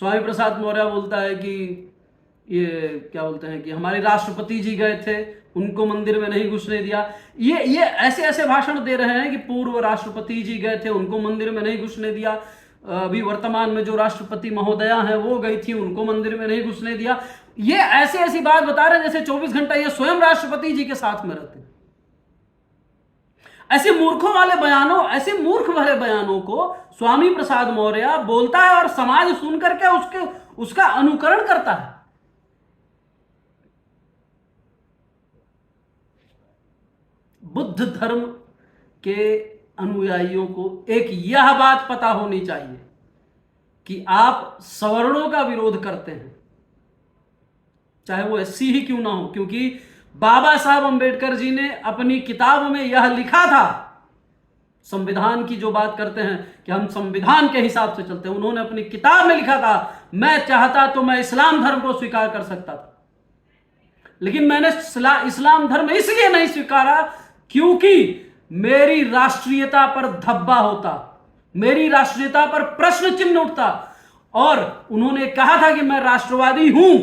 स्वामी प्रसाद मौर्य बोलता है कि ये क्या बोलते हैं कि हमारे राष्ट्रपति जी गए थे, उनको मंदिर में नहीं घुसने दिया। ये ऐसे ऐसे भाषण दे रहे हैं कि पूर्व राष्ट्रपति जी गए थे, उनको मंदिर में नहीं घुसने दिया। अभी वर्तमान में जो राष्ट्रपति महोदया हैं वो गई थी, उनको मंदिर में नहीं घुसने दिया। ये ऐसी ऐसी बात बता रहे हैं जैसे 24 घंटा ये स्वयं राष्ट्रपति जी के साथ में रहते हैं। ऐसे मूर्खों वाले बयानों, ऐसे मूर्ख भरे बयानों को स्वामी प्रसाद मौर्य बोलता है और समाज सुन करके उसका अनुकरण करता है। बुद्ध धर्म के अनुयायियों को एक यह बात पता होनी चाहिए कि आप सवर्णों का विरोध करते हैं, चाहे वो एससी ही क्यों ना हो, क्योंकि बाबा साहब अंबेडकर जी ने अपनी किताब में यह लिखा था। संविधान की जो बात करते हैं कि हम संविधान के हिसाब से चलते हैं, उन्होंने अपनी किताब में लिखा था, मैं चाहता तो मैं इस्लाम धर्म को स्वीकार कर सकता था, लेकिन मैंने इस्लाम धर्म इसलिए नहीं स्वीकारा क्योंकि मेरी राष्ट्रीयता पर धब्बा होता, मेरी राष्ट्रीयता पर प्रश्न चिन्ह उठता। और उन्होंने कहा था कि मैं राष्ट्रवादी हूं,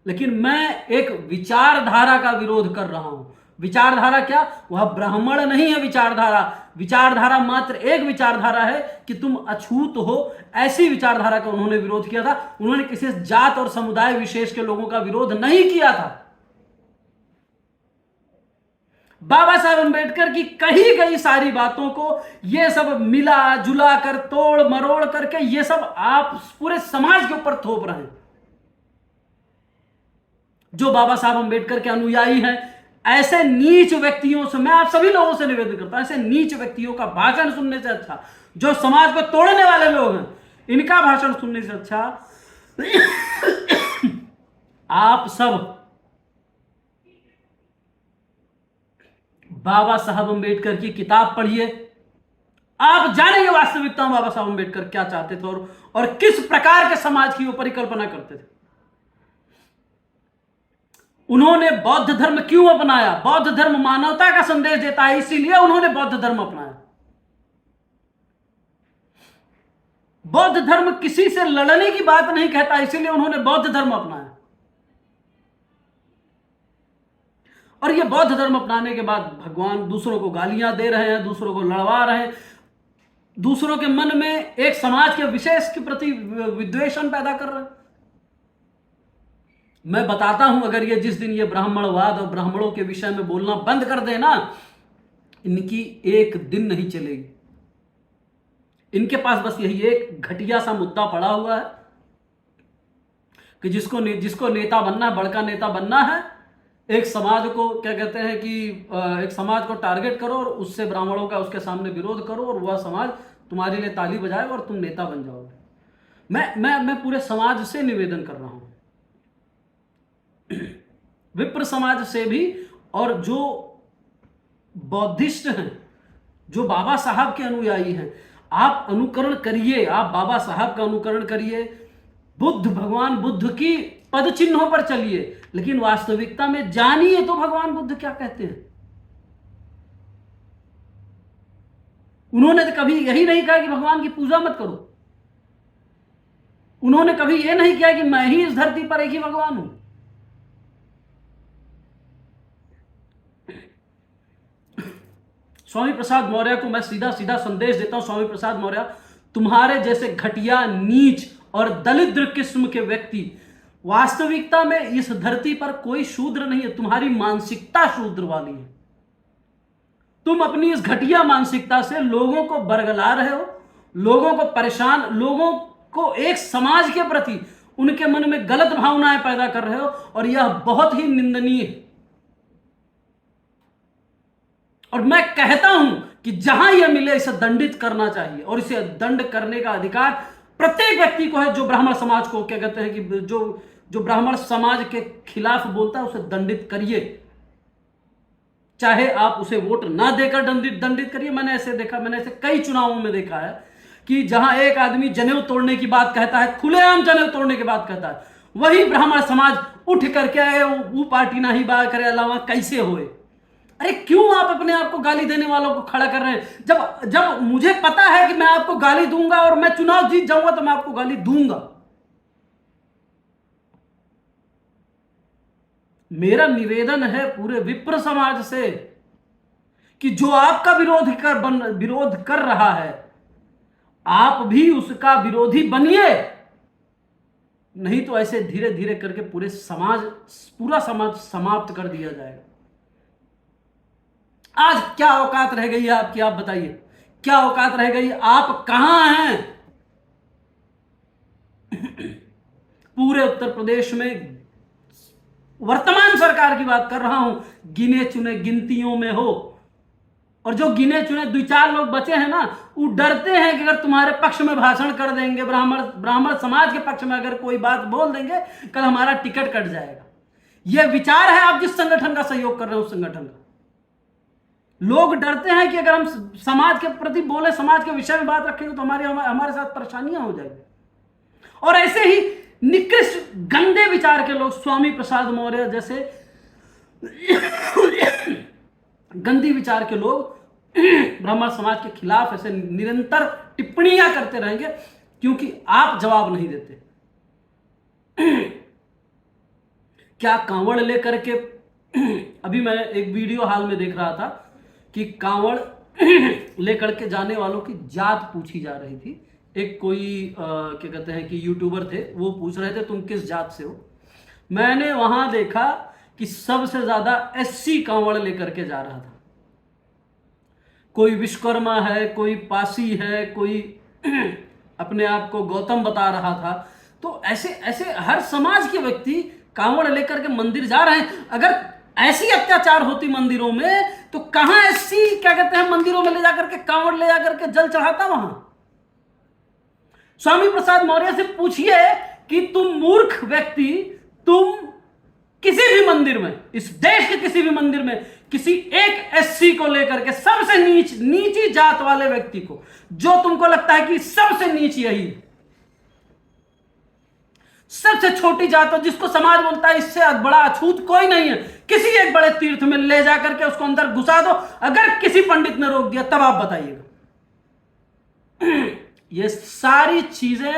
लेकिन मैं एक विचारधारा का विरोध कर रहा हूं। विचारधारा क्या? वह ब्राह्मण नहीं है। विचारधारा मात्र एक विचारधारा है कि तुम अछूत हो, ऐसी विचारधारा का उन्होंने विरोध किया था। उन्होंने किसी जात और समुदाय विशेष के लोगों का विरोध नहीं किया था। बाबा साहब अंबेडकर की कही गई सारी बातों को ये सब मिला जुला कर, तोड़ मरोड़ करके ये सब आप पूरे समाज के ऊपर थोप रहे हैं। जो बाबा साहब अंबेडकर के अनुयायी हैं, ऐसे नीच व्यक्तियों से मैं आप सभी लोगों से निवेदन करता हूं, ऐसे नीच व्यक्तियों का भाषण सुनने से अच्छा, जो समाज को तोड़ने वाले लोग हैं, इनका भाषण सुनने से अच्छा आप सब बाबा साहब अंबेडकर की किताब पढ़िए। आप जानेंगे वास्तविकता में बाबा साहब अंबेडकर क्या चाहते थे और किस प्रकार के समाज की वो परिकल्पना करते थे। उन्होंने बौद्ध धर्म क्यों अपनाया? बौद्ध धर्म मानवता का संदेश देता है, इसीलिए उन्होंने बौद्ध धर्म अपनाया। बौद्ध धर्म किसी से लड़ने की बात नहीं कहता, इसीलिए उन्होंने बौद्ध धर्म अपनाया। और ये बौद्ध धर्म अपनाने के बाद भगवान दूसरों को गालियां दे रहे हैं, दूसरों को लड़वा रहे हैं, दूसरों के मन में एक समाज के विशेष के प्रति विद्वेषण पैदा कर रहे हैं। मैं बताता हूं, अगर ये जिस दिन ये ब्राह्मणवाद और ब्राह्मणों के विषय में बोलना बंद कर देना, इनकी एक दिन नहीं चलेगी। इनके पास बस यही एक घटिया सा मुद्दा पड़ा हुआ है कि जिसको नेता बनना है, बड़का नेता बनना है, एक समाज को क्या कहते हैं कि एक समाज को टारगेट करो और उससे ब्राह्मणों का उसके सामने विरोध करो और वह समाज तुम्हारे लिए ताली बजाएगा और तुम नेता बन जाओगे। मैं पूरे समाज से निवेदन कर रहा हूं, विप्र समाज से भी, और जो बौद्धिस्ट हैं, जो बाबा साहब के अनुयायी हैं, आप अनुकरण करिए, आप बाबा साहब का अनुकरण करिए, बुद्ध भगवान बुद्ध की पद चिन्हों पर चलिए, लेकिन वास्तविकता में जानिए तो भगवान बुद्ध क्या कहते हैं। उन्होंने तो कभी यही नहीं कहा कि भगवान की पूजा मत करो। उन्होंने कभी यह नहीं किया कि मैं ही इस धरती पर एक ही भगवान हूं। स्वामी प्रसाद मौर्य को मैं सीधा सीधा संदेश देता हूं, स्वामी प्रसाद मौर्य, तुम्हारे जैसे घटिया, नीच और दलिद्र किस्म के व्यक्ति, वास्तविकता में इस धरती पर कोई शूद्र नहीं है। तुम्हारी मानसिकता शूद्र वाली है। तुम अपनी इस घटिया मानसिकता से लोगों को बरगला रहे हो, लोगों को परेशान, लोगों को एक समाज के प्रति उनके मन में गलत भावनाएं पैदा कर रहे हो, और यह बहुत ही निंदनीय है। और मैं कहता हूं कि जहां यह मिले इसे दंडित करना चाहिए, और इसे दंड करने का अधिकार प्रत्येक व्यक्ति को है। जो ब्राह्मण समाज को क्या कहते हैं कि जो ब्राह्मण समाज के खिलाफ बोलता है, उसे दंडित करिए, चाहे आप उसे वोट ना देकर दंडित करिए। मैंने ऐसे कई चुनावों में देखा है कि जहां एक आदमी जनेऊ तोड़ने की बात कहता है, खुलेआम जनेऊ तोड़ने की बात कहता है, वही ब्राह्मण समाज उठ करके वो पार्टी ना ही बा करे, अलावा कैसे होए। अरे क्यों आप अपने आप को गाली देने वालों को खड़ा कर रहे हैं? जब जब मुझे पता है कि मैं आपको गाली दूंगा और मैं चुनाव जीत जाऊंगा तो मैं आपको गाली दूंगा। मेरा निवेदन है पूरे विप्र समाज से कि जो आपका विरोध कर रहा है, आप भी उसका विरोधी बनिए, नहीं तो ऐसे धीरे धीरे करके पूरा समाज समाप्त कर दिया जाएगा। आज क्या औकात रह गई है आपकी? आप बताइए, क्या औकात रह गई? आप कहां हैं? पूरे उत्तर प्रदेश में वर्तमान सरकार की बात कर रहा हूं, गिने चुने गिनतियों में हो, और जो गिने चुने 2-4 लोग बचे हैं ना, वो डरते हैं कि अगर तुम्हारे पक्ष में भाषण कर देंगे, ब्राह्मण समाज के पक्ष में अगर कोई बात बोल देंगे, कल हमारा टिकट कट जाएगा। यह विचार है आप जिस संगठन का सहयोग कर रहे हो उस संगठन का। लोग डरते हैं कि अगर हम समाज के प्रति बोले, समाज के विषय में बात रखेंगे तो हमारे साथ परेशानियां हो जाएगी। और ऐसे ही निकृष्ट गंदे विचार के लोग, स्वामी प्रसाद मौर्य जैसे गंदी विचार के लोग ब्राह्मण समाज के खिलाफ ऐसे निरंतर टिप्पणियां करते रहेंगे, क्योंकि आप जवाब नहीं देते। क्या कांवड़ लेकर के अभी मैं एक वीडियो हाल में देख रहा था कि कांवड़ लेकर के जाने वालों की जात पूछी जा रही थी। एक कोई क्या कहते हैं कि यूट्यूबर थे, वो पूछ रहे थे तुम किस जात से हो। मैंने वहां देखा कि सबसे ज्यादा एससी कांवड़ लेकर के जा रहा था। कोई विश्वकर्मा है, कोई पासी है, कोई अपने आप को गौतम बता रहा था। तो ऐसे ऐसे हर समाज के व्यक्ति कांवड़ लेकर के मंदिर जा रहे हैं। अगर ऐसी अत्याचार होती मंदिरों में तो कहां एससी क्या कहते हैं मंदिरों में ले जाकर के कांवड़ ले जाकर के जल चढ़ाता वहां। स्वामी प्रसाद मौर्य से पूछिए कि तुम मूर्ख व्यक्ति, तुम किसी भी मंदिर में, इस देश के किसी भी मंदिर में किसी एक एससी को लेकर के, सबसे नीची जात वाले व्यक्ति को, जो तुमको लगता है कि सबसे नीच यही है, सबसे छोटी जात हो, जिसको समाज बोलता है इससे बड़ा अछूत कोई नहीं है, किसी एक बड़े तीर्थ में ले जाकर के उसको अंदर घुसा दो। अगर किसी पंडित ने रोक दिया तब आप बताइएगा। ये सारी चीजें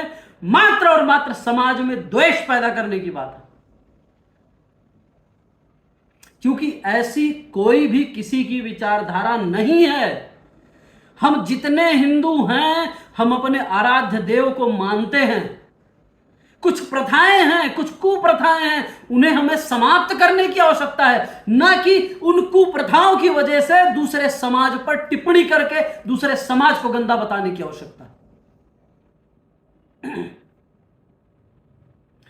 मात्र और मात्र समाज में द्वेष पैदा करने की बात है, क्योंकि ऐसी कोई भी किसी की विचारधारा नहीं है। हम जितने हिंदू हैं, हम अपने आराध्य देव को मानते हैं। कुछ प्रथाएं हैं, कुछ कुप्रथाएं हैं, उन्हें हमें समाप्त करने की आवश्यकता है, ना कि उन कुप्रथाओं की वजह से दूसरे समाज पर टिप्पणी करके दूसरे समाज को गंदा बताने की आवश्यकता है।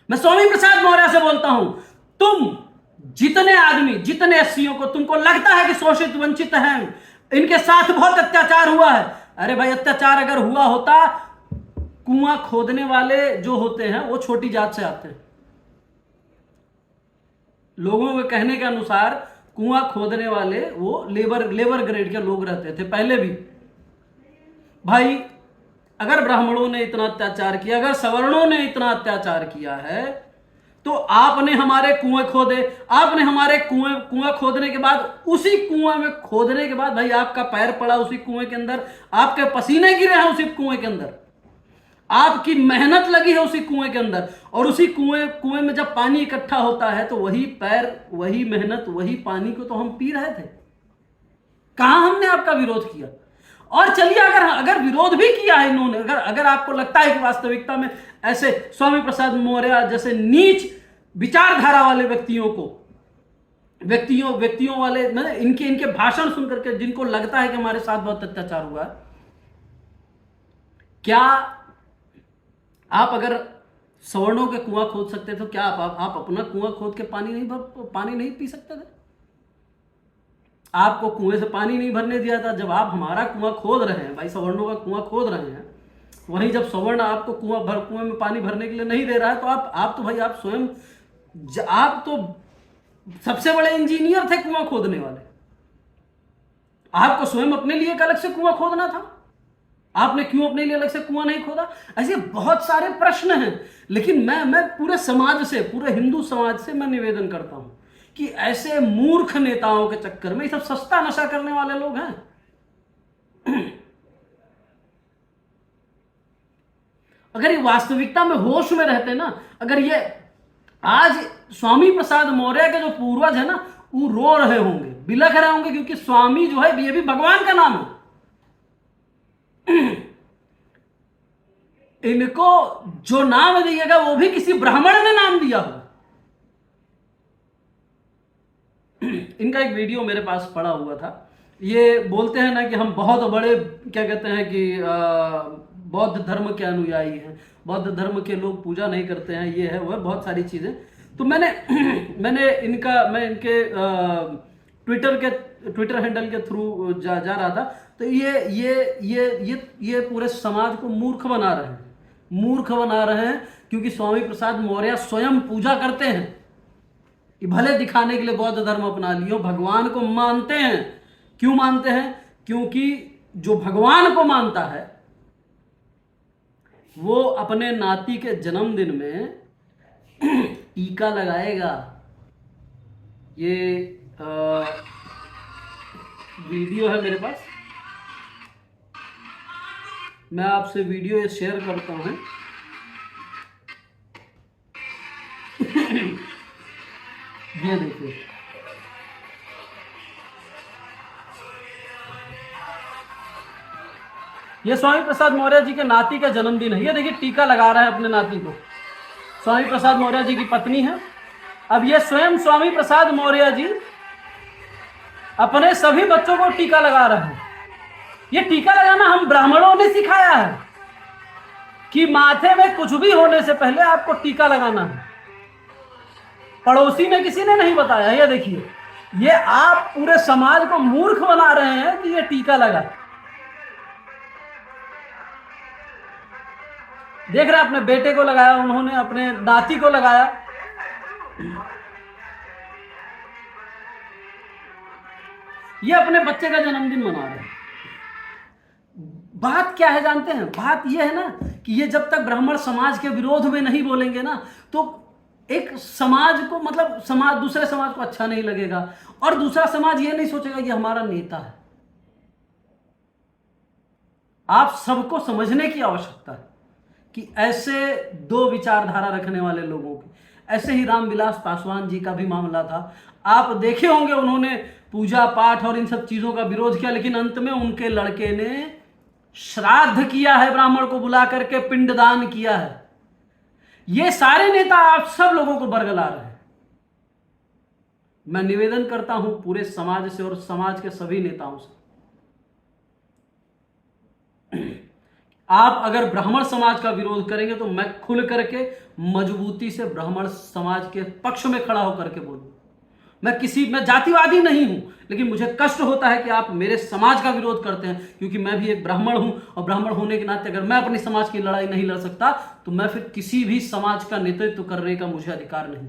मैं स्वामी प्रसाद मौर्य से बोलता हूं, तुम जितने आदमी, जितने एससीओं को तुमको लगता है कि शोषित वंचित हैं, इनके साथ बहुत अत्याचार हुआ है, अरे भाई अत्याचार अगर हुआ होता, कुआं खोदने वाले जो होते हैं वो छोटी जात से आते हैं। लोगों के कहने के अनुसार कुआं खोदने वाले वो लेबर ग्रेड के लोग रहते थे पहले भी। भाई अगर ब्राह्मणों ने इतना अत्याचार किया, अगर सवर्णों ने इतना अत्याचार किया है, तो आपने हमारे कुएं खोदे, आपने हमारे कुएं खोदने के बाद, उसी कुएं में खोदने के बाद भाई आपका पैर पड़ा उसी कुएं के अंदर, आपके पसीने गिरे हैं उसी कुएं के अंदर, आपकी मेहनत लगी है उसी कुएं के अंदर, और उसी कुएं में जब पानी इकट्ठा होता है तो वही पैर, वही मेहनत, वही पानी को तो हम पी रहे थे। कहां हमने आपका विरोध किया? और चलिए अगर विरोध भी किया है इन्होंने, अगर आपको लगता है कि वास्तविकता में ऐसे स्वामी प्रसाद मौर्य जैसे नीच विचारधारा वाले व्यक्तियों वाले, मतलब इनके भाषण सुनकर के जिनको लगता है कि हमारे साथ बहुत अत्याचार हुआ है, क्या आप अगर सवर्णों के कुआं खोद सकते तो क्या आप अपना कुआं खोद के पानी नहीं पी सकते थे? आपको कुएं से पानी नहीं भरने दिया था, जब आप हमारा कुआं खोद रहे हैं, भाई सवर्णों का कुआं खोद रहे हैं, वहीं जब सवर्ण आपको कुएं में पानी भरने के लिए नहीं दे रहा है, तो आप तो भाई आप स्वयं, आप तो सबसे बड़े इंजीनियर थे कुआं खोदने वाले, आपको स्वयं अपने लिए एक अलग से कुआं खोदना था, आपने क्यों अपने लिए अलग से कुआं नहीं खोदा? ऐसे बहुत सारे प्रश्न हैं। लेकिन मैं पूरे समाज से, पूरे हिंदू समाज से मैं निवेदन करता हूं कि ऐसे मूर्ख नेताओं के चक्कर में, ये सब सस्ता नशा करने वाले लोग हैं। अगर ये वास्तविकता में होश में रहते ना, अगर ये आज स्वामी प्रसाद मौर्य के जो पूर्वज है ना, वो रो रहे होंगे, बिलख रहे होंगे, क्योंकि स्वामी जो है ये भी भगवान का नाम है। इनको जो नाम दिएगा वो भी किसी ब्राह्मण ने नाम दिया होगा। इनका एक वीडियो मेरे पास पड़ा हुआ था। ये बोलते हैं ना कि हम बहुत बड़े, क्या कहते हैं कि बौद्ध धर्म के अनुयायी हैं, बौद्ध धर्म के लोग पूजा नहीं करते हैं, ये है वो है, बहुत सारी चीजें। तो मैं इनके ट्विटर हैंडल के थ्रू जा रहा था। तो ये पूरे समाज को मूर्ख बना रहे हैं, क्योंकि स्वामी प्रसाद मौर्य स्वयं पूजा करते हैं। कि भले दिखाने के लिए बौद्ध धर्म अपना लियो, भगवान को मानते हैं। क्यों मानते हैं? क्योंकि जो भगवान को मानता है वो अपने नाती के जन्मदिन में टीका लगाएगा। ये वीडियो है मेरे पास, मैं आपसे वीडियो ये शेयर करता हूं। ये देखिए, ये स्वामी प्रसाद मौर्य जी के नाती का जन्मदिन है। ये देखिए टीका लगा रहा है अपने नाती को। स्वामी प्रसाद मौर्य जी की पत्नी है। अब ये स्वयं स्वामी प्रसाद मौर्य जी अपने सभी बच्चों को टीका लगा रहे हैं। ये टीका लगाना हम ब्राह्मणों ने सिखाया है कि माथे में कुछ भी होने से पहले आपको टीका लगाना है। पड़ोसी ने, किसी ने नहीं बताया। ये देखिए, ये आप पूरे समाज को मूर्ख बना रहे हैं कि ये टीका लगा। देख रहे हैं, अपने बेटे को लगाया उन्होंने, अपने नाती को लगाया। ये अपने बच्चे का जन्मदिन मना रहे हैं। बात क्या है जानते हैं? बात यह है ना कि ये जब तक ब्राह्मण समाज के विरोध में नहीं बोलेंगे ना, तो एक समाज को, मतलब समाज, दूसरे समाज को अच्छा नहीं लगेगा, और दूसरा समाज ये नहीं सोचेगा कि हमारा नेता है। आप सबको समझने की आवश्यकता है कि ऐसे दो विचारधारा रखने वाले लोगों की, ऐसे ही रामविलास पासवान जी का भी मामला था। आप देखे होंगे, उन्होंने पूजा पाठ और इन सब चीजों का विरोध किया, लेकिन अंत में उनके लड़के ने श्राद्ध किया है, ब्राह्मण को बुला करके पिंडदान किया है। ये सारे नेता आप सब लोगों को बरगला रहे हैं। मैं निवेदन करता हूं पूरे समाज से और समाज के सभी नेताओं से, आप अगर ब्राह्मण समाज का विरोध करेंगे तो मैं खुल करके मजबूती से ब्राह्मण समाज के पक्ष में खड़ा होकर के बोलूं। मैं जातिवादी नहीं हूं, लेकिन मुझे कष्ट होता है कि आप मेरे समाज का विरोध करते हैं, क्योंकि मैं भी एक ब्राह्मण हूं, और ब्राह्मण होने के नाते अगर मैं अपनी समाज की लड़ाई नहीं लड़ सकता तो मैं फिर किसी भी समाज का नेतृत्व करने का मुझे अधिकार नहीं।